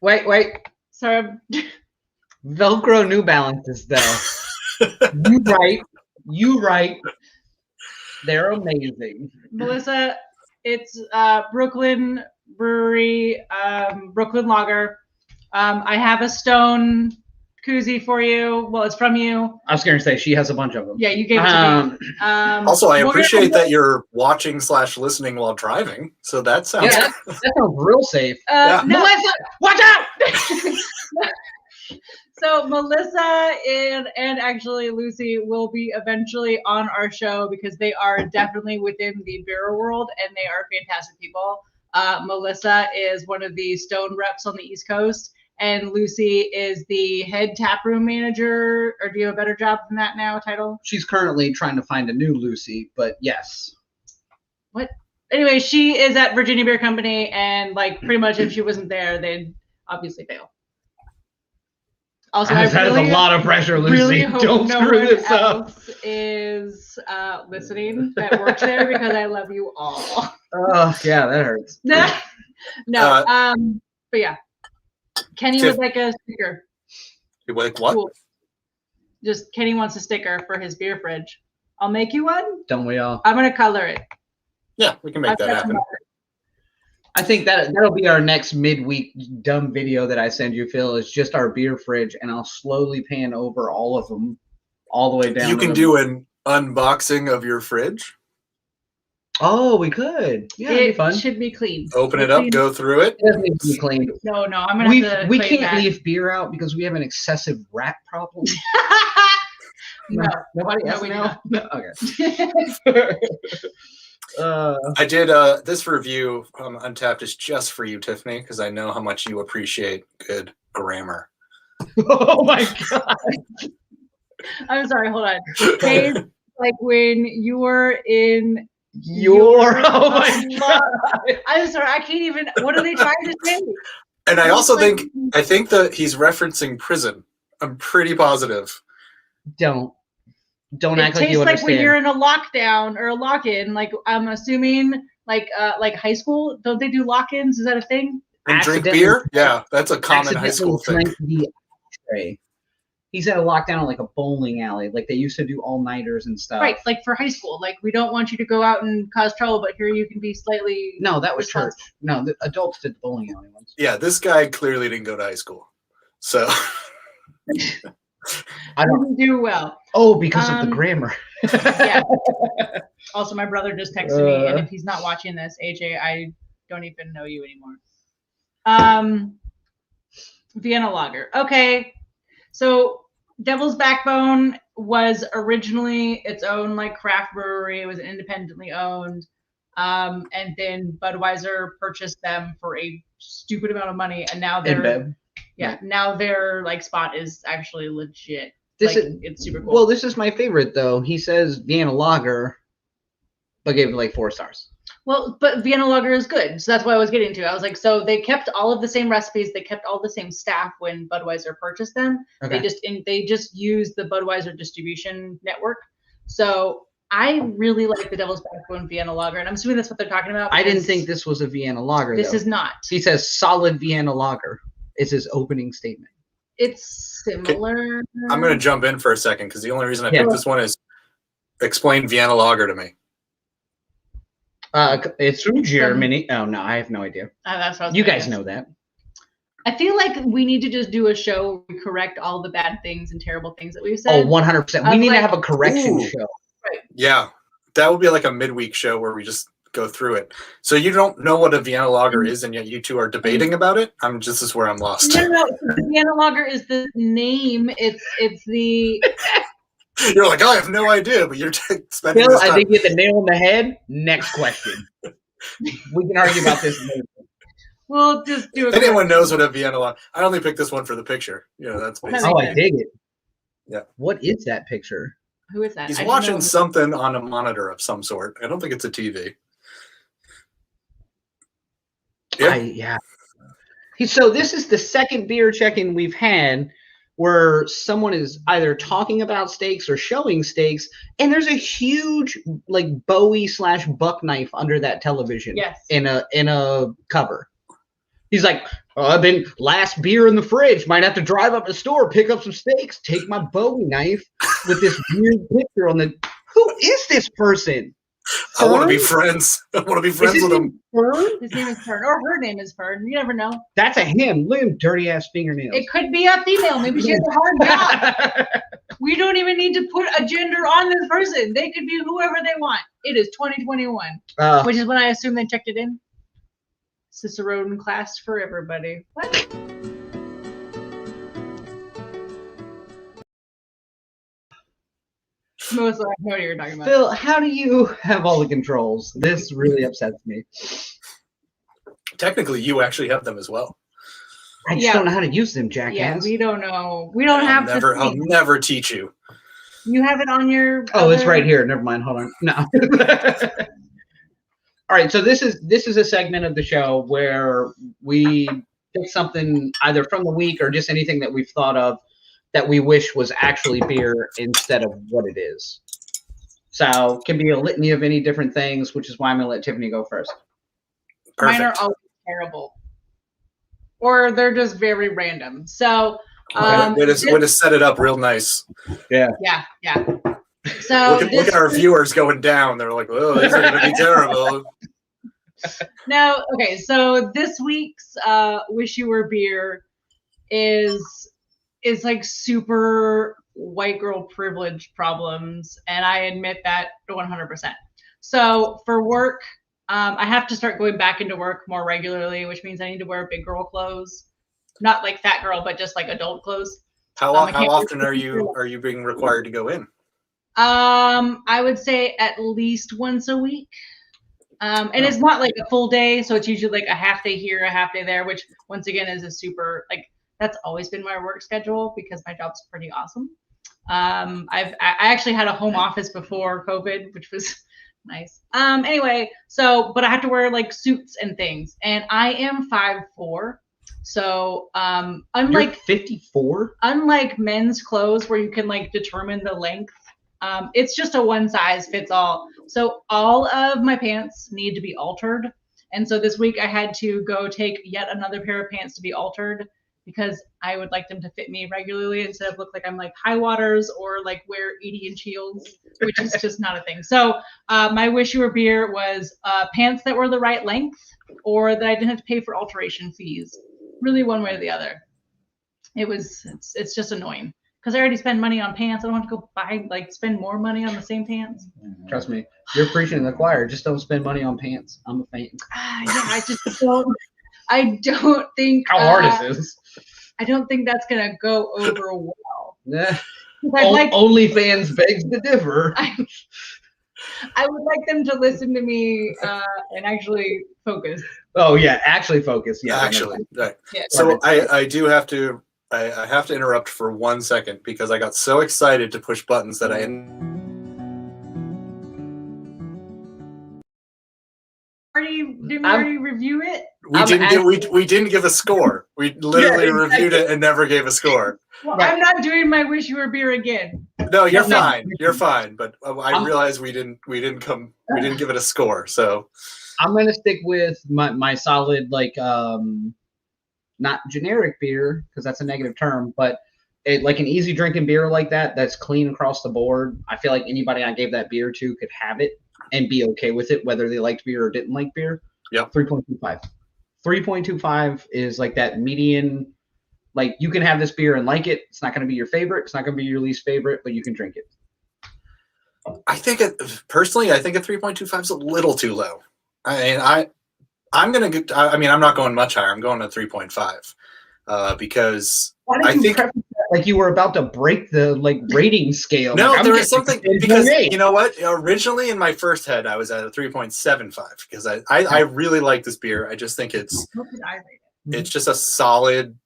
Wait. Sorry. Velcro New Balances, though. You right. They're amazing. Melissa, it's Brooklyn Brewery, Brooklyn Lager. I have a stone koozie for you. Well, it's from you. I was going to say she has a bunch of them. Yeah, you gave it to me. Also, I appreciate that you're watching / listening while driving. So that sounds that sounds real safe. No. Melissa, watch out! So Melissa and actually Lucy will be eventually on our show because they are definitely within the beer world and they are fantastic people. Melissa is one of the Stone reps on the East Coast, and Lucy is the head taproom manager. Or do you have a better job than that now, title? She's currently trying to find a new Lucy, but yes. What? Anyway, she is at Virginia Beer Company, and like pretty much if she wasn't there, they'd obviously fail. Also, that is a lot of pressure, Lucy. Really hope Don't no screw one this up. else is listening that works there because I love you all. Oh, yeah, that hurts. No, but yeah, Kenny would like a sticker. You like what? Cool. Just Kenny wants a sticker for his beer fridge. I'll make you one. Don't we all? I'm gonna color it. Yeah, we can make that happen. I think that'll be our next midweek dumb video that I send you, Phil. Is just our beer fridge, and I'll slowly pan over all of them, all the way down. You can do an unboxing of your fridge. Oh, we could. Yeah, it'd be fun. It should be clean. Open it up, go through it. It doesn't need to be cleaned. No, I'm gonna have to. We clean can't that. leave beer out because we have an excessive rat problem. No, Nobody else we do now? not. No? Okay. I did this review on Untapped is just for you, Tiffany, because I know how much you appreciate good grammar. Oh my god! I'm sorry. Hold on. Hey, like when you were in Oh my god! I'm sorry. I can't even. What are they trying to say? And I also think that he's referencing prison. I'm pretty positive. Don't It act like tastes you like understand. when you're in a lockdown or a lock-in. Like I'm assuming, like high school. Don't they do lock-ins? Is that a thing? And drink beer? Yeah, that's a common high school thing. The ashtray. He's at a lockdown in like a bowling alley. Like they used to do all-nighters and stuff. Right, like for high school. Like we don't want you to go out and cause trouble, but here you can be slightly. No, that was church. No, the adults did the bowling alley ones. Yeah, this guy clearly didn't go to high school. So I don't didn't do well. Oh, because of the grammar. Yeah. Also, my brother just texted me, and if he's not watching this, AJ, I don't even know you anymore. Vienna Lager. Okay, so Devil's Backbone was originally its own like craft brewery. It was independently owned, and then Budweiser purchased them for a stupid amount of money, and now they're now their like spot is actually legit. It's super cool. Well, this is my favorite though. He says Vienna Lager, but gave it like 4 stars. Well, but Vienna Lager is good, so that's what I was getting to. I was like, so they kept all of the same recipes, they kept all the same staff when Budweiser purchased them. Okay. They just used the Budweiser distribution network. So I really like the Devil's Backbone Vienna Lager, and I'm assuming that's what they're talking about. I didn't think this was a Vienna Lager. This is not. He says solid Vienna Lager. It's his opening statement. It's similar. I'm going to jump in for a second because the only reason I picked this one is explain Vienna Lager to me. It's from Germany. Oh no, I have no idea. That's what you guys know that. I feel like we need to just do a show where we correct all the bad things and terrible things that we've said. Oh, 100%. We need to have a correction show. Right. Yeah, that would be like a midweek show where we just go through it. So you don't know what a Vienna Lager is, and yet you two are debating about it. This is where I'm lost. No. Vienna Lager is the name. It's the. You're like, I have no idea, but you're spending Phil, this time. I think you hit the nail on the head. Next question. We can argue about this later. We'll just do it. Anyone knows what a Vienna Lager. I only picked this one for the picture. That's basically. Oh, I dig it. Yeah. What is that picture? Who is that? He's watching something on a monitor of some sort. I don't think it's a TV. Yeah. So this is the second beer check-in we've had where someone is either talking about steaks or showing steaks, and there's a huge like Bowie/buck knife under that television. Yes. In a cover. He's like, oh, I've been last beer in the fridge. Might have to drive up to the store, pick up some steaks, take my Bowie knife with this weird picture on the. Who is this person? I want to be friends. I want to be friends with him. Fern? His name is Fern, or her name is Fern. You never know. That's a him. Look at him, dirty ass fingernails. It could be a female. Maybe she has a hard job. We don't even need to put a gender on this person. They could be whoever they want. It is 2021, which is when I assume they checked it in. Cicerone class for everybody. What? Melissa, I know what you're talking about. Phil, how do you have all the controls? This really upsets me. Technically, you actually have them as well. I just don't know how to use them, jackass. Yeah, we don't know. We don't have to. I'll never teach you. You have it on your. Oh, it's right here. Never mind. Hold on. No. All right. So this is a segment of the show where we pick something either from the week or just anything that we've thought of that we wish was actually beer instead of what it is. So it can be a litany of any different things, which is why I'm going to let Tiffany go first. Perfect. Mine are always terrible. Or they're just very random. So way to set it up real nice. Yeah. Yeah. So look at our viewers going down. They're like, oh, these are going to be terrible. No, okay. So this week's Wish You Were Beer is like super white girl privilege problems, and I admit that 100%. So for work, I have to start going back into work more regularly, which means I need to wear big girl clothes, not like fat girl, but just like adult clothes. How often are you being required to go in? I would say at least once a week. And it's not like a full day, so it's usually like a half day here, a half day there, which once again is a super like. That's always been my work schedule because my job's pretty awesome. I actually had a home office before COVID, which was nice. Anyway, but I have to wear like suits and things, and I am 5'4". So unlike You're 54, unlike men's clothes where you can like determine the length, it's just a one size fits all. So all of my pants need to be altered, and so this week I had to go take yet another pair of pants to be altered, because I would like them to fit me regularly instead of look like I'm like high waters or like wear 80-inch heels, which is just not a thing. So my Wish You Were Beer was pants that were the right length or that I didn't have to pay for alteration fees. Really one way or the other. It's just annoying because I already spend money on pants. I don't want to go spend more money on the same pants. Trust me, you're preaching to the choir. Just don't spend money on pants. I'm a fan. I just don't. I don't think how hard is this? I don't think that's gonna go over well. Yeah. OnlyFans begs to differ. I would like them to listen to me and actually focus. Oh yeah, actually focus. Yeah, actually. Right. Yeah. So I do have to. I have to interrupt for 1 second because I got so excited to push buttons that I. Didn't we already review it? We didn't give a score. We literally reviewed it and never gave a score. Well, right. I'm not doing my Wish You Were Beer again. No, you're fine. You're fine. But I realized we didn't give it a score. So I'm gonna stick with my solid not generic beer because that's a negative term, but like an easy drinking beer like that's clean across the board. I feel like anybody I gave that beer to could have it and be okay with it, whether they liked beer or didn't like beer. Yeah. 3.25. 3.25 is like that median. Like you can have this beer and like it. It's not going to be your favorite. It's not going to be your least favorite, but you can drink it. I think personally, I think a 3.25 is a little too low. I'm not going much higher. I'm going to 3.5 because I think like you were about to break the rating scale. No, there was something because you know what? Originally in my first head, I was at a 3.75 because I really like this beer. I just think it's just a solid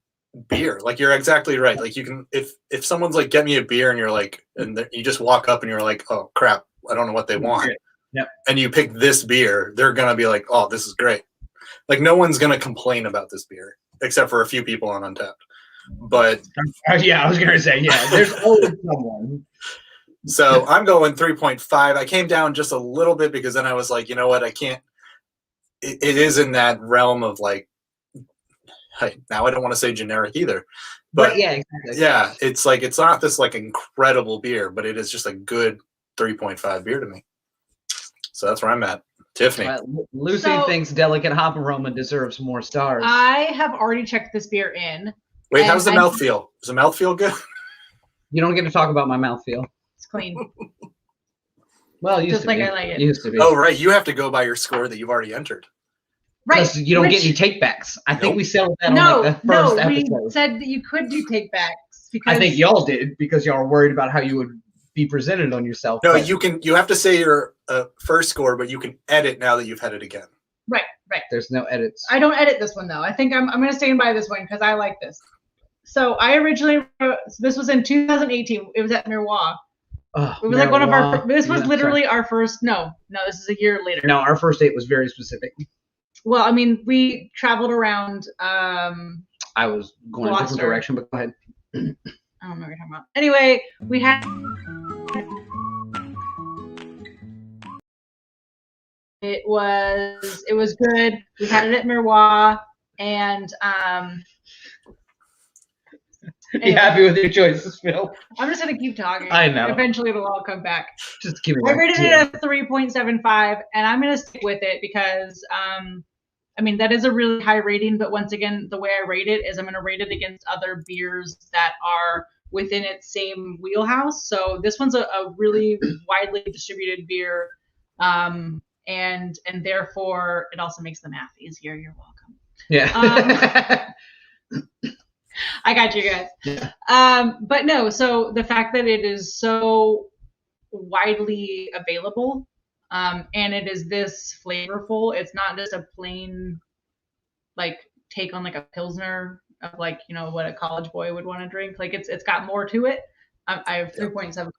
beer. Like you're exactly right. Like you can if someone's like get me a beer and you're like and you just walk up and you're like, oh crap, I don't know what they want. Yep. And you pick this beer, they're gonna be like, oh, this is great. Like no one's gonna complain about this beer. except for a few people on Untapped. But yeah, I was gonna say, yeah, there's always someone. So I'm going 3.5. I came down just a little bit because then I was like, you know what, I can't. It is in that realm of like. Now I don't want to say generic either, but yeah, exactly. Yeah, it's like it's not this like incredible beer, but it is just a good 3.5 beer to me. So that's where I'm at. Tiffany. Lucy thinks delicate hop aroma deserves more stars. I have already checked this beer in. Wait, how's the mouthfeel? Does the mouthfeel good? You don't get to talk about my mouthfeel. It's clean. Well, just like I like it. Used to be. Oh, right. You have to go by your score that you've already entered. Right. You don't get any takebacks. I think we settled that on like the first episode. We said that you could do takebacks because I think y'all did because y'all were worried about how you would be presented on yourself. No, you have to say your first score, but you can edit now that you've had it again. Right. There's no edits. I don't edit this one though. I think I'm going to stand by this one because I like this. So I originally wrote, this was in 2018. It was at Miroir. It was like one of our. This was literally our first. No, this is a year later. No, our first date was very specific. Well, I mean, we traveled around. I was going a different direction, but go ahead. I don't know what you're talking about. Anyway, we had. It was good. We had it at Miroir, and You happy with your choices, Phil? I'm just gonna keep talking. I know. Eventually, it'll all come back. Just give me. I rated it a 3.75, and I'm gonna stick with it because, I mean, that is a really high rating. But once again, the way I rate it is I'm gonna rate it against other beers that are within its same wheelhouse. So this one's a really widely distributed beer, and therefore it also makes the math easier. You're welcome. Yeah. I got you guys. Yeah. But no, so the fact that it is so widely available, and it is this flavorful, it's not just a plain like take on like a Pilsner of like, you know, what a college boy would want to drink. Like it's got more to it. I have 3.75.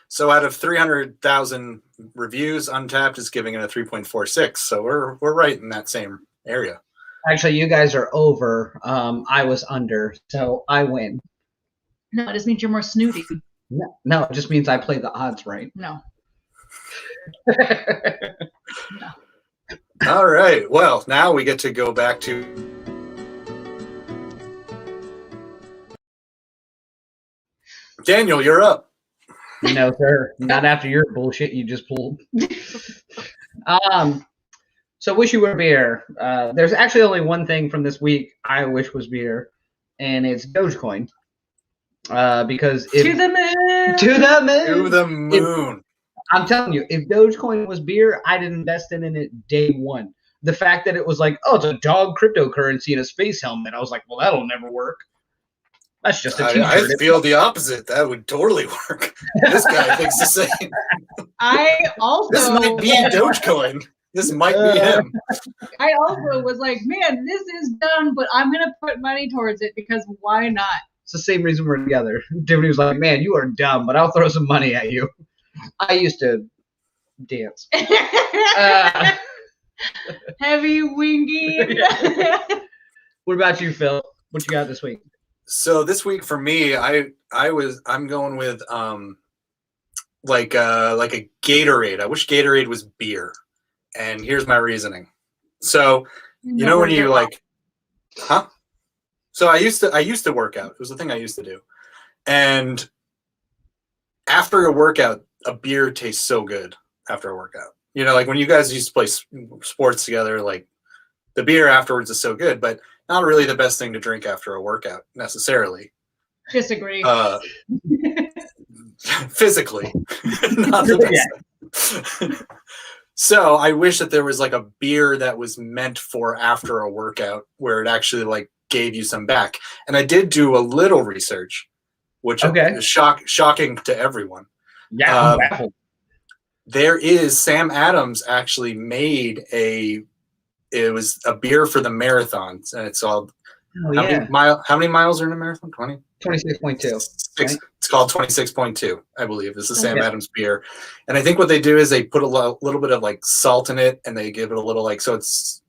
So out of 300,000 reviews, Untapped is giving it a 3.46. So we're right in that same area. Actually, you guys are over. I was under, so I win. No, it just means you're more snooty. No, it just means I play the odds right. No. No. All right. Well, now we get to go back to Daniel. You're up. No, sir. Not after your bullshit you just pulled. So wish you were beer. There's actually only one thing from this week I wish was beer, and it's Dogecoin. Because to the moon. To the moon. I'm telling you, if Dogecoin was beer, I'd invest in it day one. The fact that it was like, oh, it's a dog cryptocurrency in a space helmet, I was like, well, that'll never work. That's just a t-shirt. I feel the opposite. That would totally work. This guy thinks the same. This might be Dogecoin. This might be him. I also was like, man, this is dumb, but I'm going to put money towards it because why not? It's the same reason we're together. Tiffany was like, man, you are dumb, but I'll throw some money at you. I used to dance. Heavy winging. What about you, Phil? What you got this week? So this week for me, I'm going with like a Gatorade. I wish Gatorade was beer. And here's my reasoning. So, you know when you like, huh? So I used to work out. It was the thing I used to do. And after a workout, a beer tastes so good after a workout. You know, like when you guys used to play sports together, like the beer afterwards is so good, but not really the best thing to drink after a workout necessarily. Disagree. Physically, not the best thing. So I wish that there was like a beer that was meant for after a workout where it actually like gave you some back. And I did do a little research, which is shocking to everyone. Yeah, there is Sam Adams actually made it was a beer for the marathons, and it's all how many miles are in a marathon? 20? 26.2. Right? It's called 26.2, I believe. This is Sam Adams beer. And I think what they do is they put a little bit of like salt in it, and they give it a little like, so it's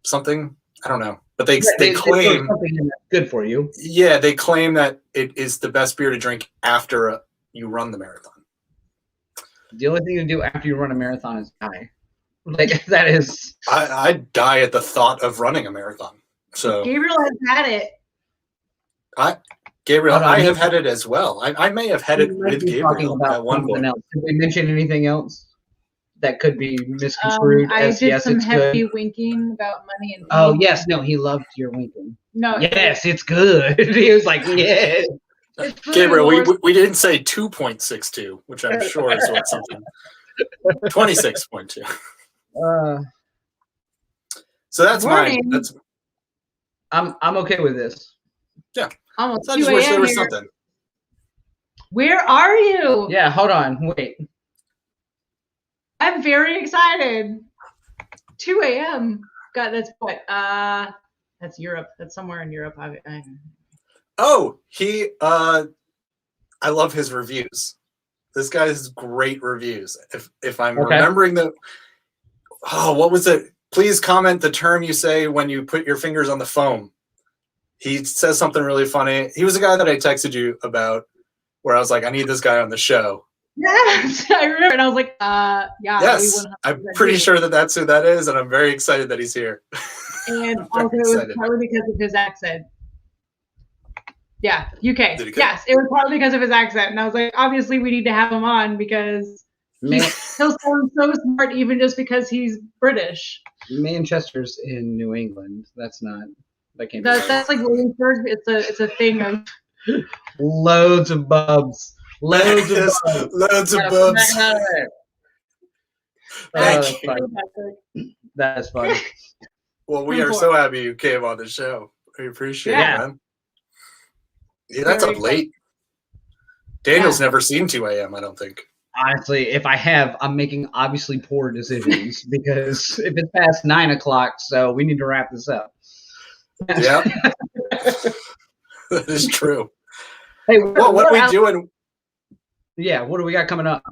something, I don't know. But they throw claim something in that's good for you. Yeah, they claim that it is the best beer to drink after you run the marathon. The only thing to do after you run a marathon is die. Like that is. I die at the thought of running a marathon. So Gabriel has had it. Gabriel, I have had it as well. I may have had it with Gabriel about at one point. Else. Did we mention anything else that could be misconstrued? I did yes, some it's heavy good. winking about money and. Oh yes, no, he loved your winking. No. Yes, it's good. He was like, yeah. Gabriel, we didn't say 2.62, which I'm sure is what something. 26.2. So that's mine. I'm okay with this. Yeah. Almost I just wish there was here. something. Where are you? Yeah, hold on, wait. I'm very excited. 2 a.m. God, that's what? That's Europe. That's somewhere in Europe. Oh, I love his reviews. This guy has great reviews. If I'm remembering what was it? Please comment the term you say when you put your fingers on the foam. He says something really funny. He was a guy that I texted you about where I was like, I need this guy on the show. Yes, I remember. And I was like, yeah. Yes, I'm pretty sure that's who that is, and I'm very excited that he's here. And also, it was probably because of his accent. Yeah, UK. Yes, it was probably because of his accent. And I was like, obviously, we need to have him on because he'll sound so smart even just because he's British. Manchester's in New England. That's not... That's like Williamsburg. It's a thing of loads of bubs. Loads of bubs. Loads of bubs. Thank you. That's funny. Well, we are so happy you came on the show. We appreciate it, man. Yeah, that's up late. Daniel's never seen 2 a.m., I don't think. Honestly, if I have, I'm making obviously poor decisions because if it's past 9 o'clock, so we need to wrap this up. Yeah, that is true. Hey, well, what are we doing? Yeah, what do we got coming up?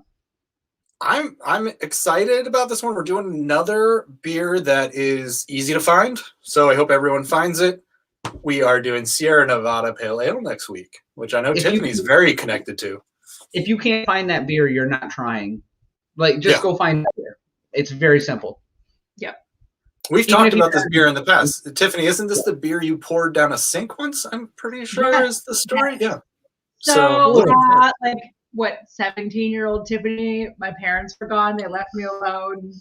I'm excited about this one. We're doing another beer that is easy to find, so I hope everyone finds it. We are doing Sierra Nevada Pale Ale next week, which I know Tiffany's very connected to. If you can't find that beer, you're not trying. Like, just go find that beer. It's very simple. Yeah. We've talked about this beer in the past. Tiffany, isn't this the beer you poured down a sink once? I'm pretty sure is the story. Yeah. So like, what, 17-year-old Tiffany, my parents were gone. They left me alone.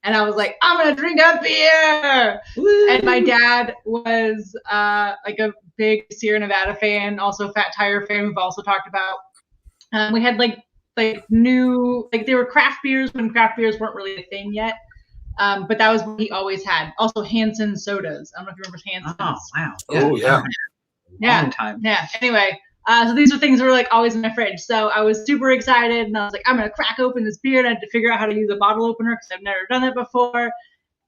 And I was like, I'm going to drink a beer. Woo! And my dad was like a big Sierra Nevada fan, also Fat Tire fan we've also talked about. We had like new, like they were craft beers when craft beers weren't really a thing yet. But that was what he always had. Also Hanson sodas. I don't know if you remember Hanson. Oh, wow. Oh, yeah. Yeah. Long time. Yeah. Anyway, so these are things that were like always in my fridge. So I was super excited and I was like, I'm going to crack open this beer. And I had to figure out how to use a bottle opener because I've never done that before.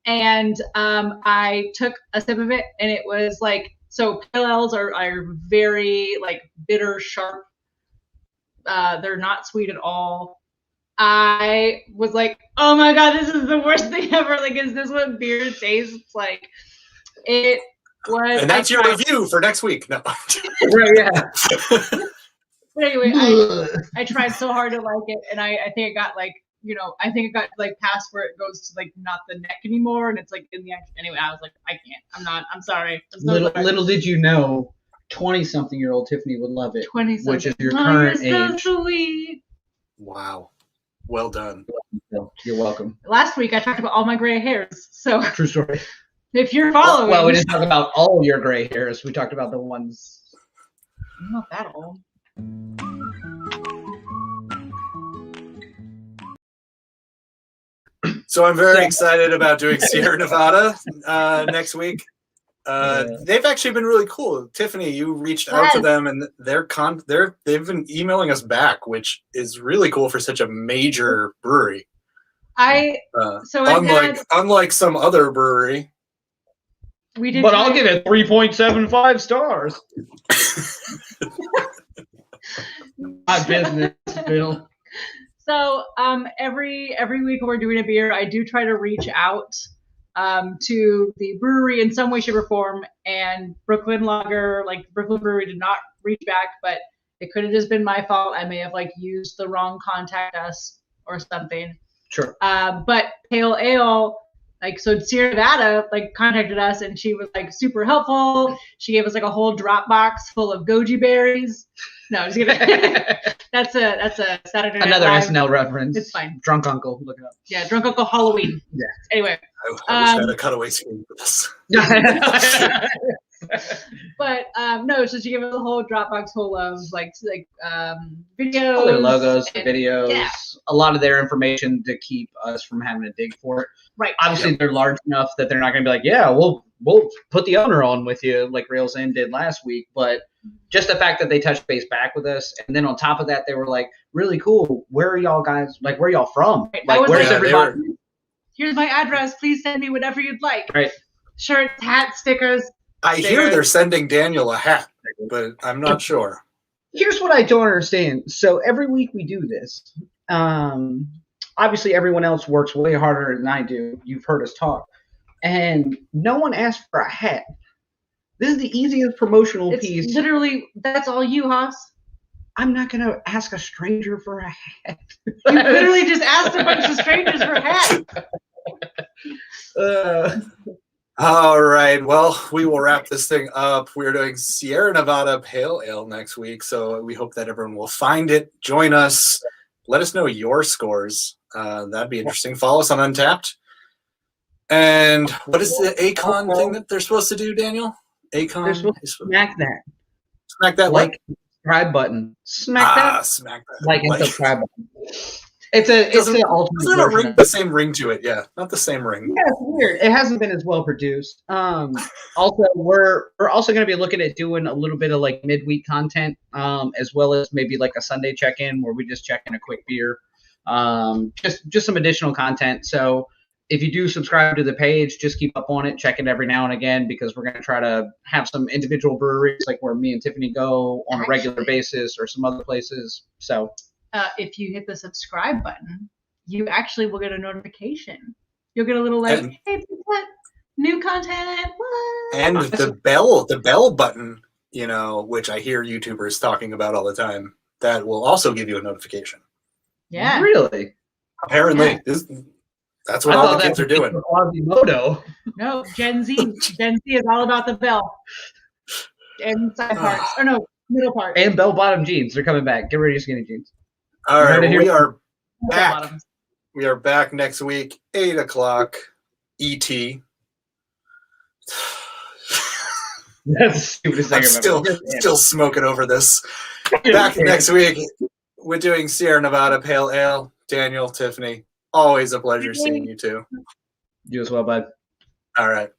And I took a sip of it and it was like, so pale ales are very like bitter, sharp. They're not sweet at all. I was like, oh my God, this is the worst thing ever. Like, is this what beer tastes like? It was. And that's your review for next week. No. Right, yeah. But anyway, I tried so hard to like it. And I think it got like, I think it got like past where it goes to like not the neck anymore. And it's like in the action. Anyway, I was like, I can't. I'm sorry. Little did you know, 20-something-year-old Tiffany would love it. 20-something. Which is your current age. So sweet. Wow. Well done. You're welcome. Last week I talked about all my gray hairs. So true story. If you're following, well, we didn't talk about all your gray hairs. We talked about the ones. I'm not that old. So I'm very excited about doing Sierra Nevada next week. They've actually been really cool. Tiffany, you reached out to them, and they've been emailing us back, which is really cool for such a major brewery. Unlike some other brewery. But I'll give it 3.75 stars. My business, Bill. So every week when we're doing a beer, I do try to reach out to the brewery in some way, shape, or form. And Brooklyn Brewery did not reach back, but it could have just been my fault. I may have used the wrong contact us or something. Sure. But Pale Ale, so Sierra Nevada contacted us, and she was super helpful. She gave us a whole Dropbox full of goji berries. No, just kidding. That's a Saturday Night Another Live. SNL reference. It's fine. Drunk Uncle, look it up. Yeah, Drunk Uncle Halloween. Yeah. Anyway. I wish I had a cutaway screen for this. But no, so she gave us a whole Dropbox full of videos, all their logos, the videos, yeah. A lot of their information to keep us from having to dig for it. Right. Obviously, they're large enough that they're not going to be like, yeah, we'll put the owner on with you like Rails Inn did last week. But just the fact that they touched base back with us, and then on top of that, they were like, really cool. Where are y'all guys? Where are y'all from? Right. Where's everybody? Here's my address. Please send me whatever you'd like. Right. Shirts, hats, stickers. I hear they're sending Daniel a hat, but I'm not sure. Here's what I don't understand. So every week we do this. Obviously, everyone else works way harder than I do. You've heard us talk. And no one asked for a hat. This is the easiest promotional piece. Literally, that's all you, Haas. I'm not going to ask a stranger for a hat. You literally just asked a bunch of strangers for hats. All right. Well, we will wrap this thing up. We're doing Sierra Nevada Pale Ale next week, so we hope that everyone will find it. Join us. Let us know your scores. That'd be interesting. Follow us on Untapped. And what is the Acon thing that they're supposed to do, Daniel? Acon? They're supposed to smack that. Smack that subscribe button. Smack that. Smack that. And subscribe button. It's an alternate version. Doesn't ring the same ring to it? Yeah, not the same ring. Yeah, it's weird. It hasn't been as well produced. Also, we're also going to be looking at doing a little bit of midweek content, as well as maybe a Sunday check-in where we just check in a quick beer. Just some additional content. So if you do subscribe to the page, just keep up on it, check it every now and again, because we're going to try to have some individual breweries where me and Tiffany go on a regular basis, or some other places. So. If you hit the subscribe button, you actually will get a notification. You'll get a little hey, what? New content. What? And the bell button, which I hear YouTubers talking about all the time, that will also give you a notification. Yeah. Really? Apparently. Yeah. That's what all the kids are doing. No, Gen Z. Gen Z is all about the bell. And side parts. Or no, middle parts. And bell-bottom jeans. They're coming back. Get rid of your skinny jeans. All right, we are back. We are back next week, 8 o'clock ET. That's the stupidest thing I'm still smoking over this. Back next week, we're doing Sierra Nevada Pale Ale. Daniel, Tiffany, always a pleasure seeing you two. You as well, bud. All right.